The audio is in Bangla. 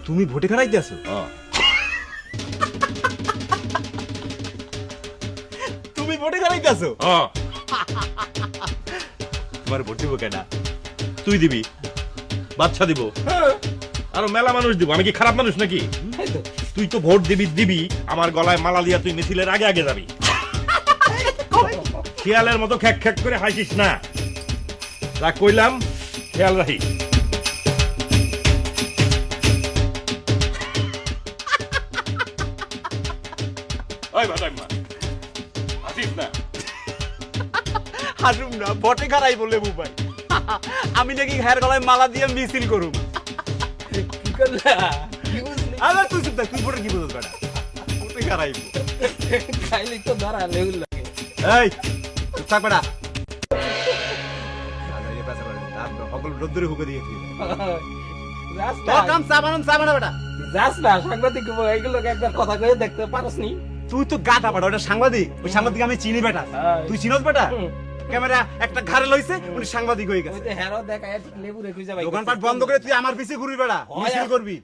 তুমি ভোটে খারাইতে আছো? তুমি ভোটে খারাইতে আছো? তোমার ভোট দিব কেনা? তুই দিবি, বাচ্চা দিব, আরো মেলা মানুষ দিব। আমি কি খারাপ মানুষ নাকি? তুই তো ভোট দিবি, আমার গলায় মালা দিয়া তুই মিছিলের আগে আগে যাবি। খেয়ালের মতো খ্যাক খ্যাক করে হাসিস না, যা কইলাম খেয়াল রাখি। ওই ভাটাইমা, হাসিস না। হাসুম না, ভোটে খারাই বলে বুবাই। আমি নাকি হের গলায় মালা দিয়ে মিছিল করুম। কি করলা? কি বুঝলি? আরে তুই চুপ থাক, তুই ভোটে কি বুঝছ বেটা? ভোটে খারাইব। খাইলে তো ধরা লেগুল লাগে। এই চুপ থাক বেটা। আরে পেছা করে দাঁত সকল রোদ্দুরে হুকে দিয়ে দিই। যাস তোর না, কাম চা বানা বেটা। যাস না, সাংবাদিক এইগুলোকে একবার কথা কয়ে দেখতে পারস নি? তুই তো গাধা বেটা, ওটা সাংবাদিক। ওই সাংবাদিক আমি চিনি বেটা। তুই চিনস বেটা? ক্যামেরা একটা ঘাড়ে লইছে, উনি সাংবাদিক হয়ে ওই গেছে। যে হেরো দেখায় লেবু রেখে যাবে। দোকানপাট বন্ধ করে তুই আমার পিছে ঘুরবি বেটা, মিছিল করবি।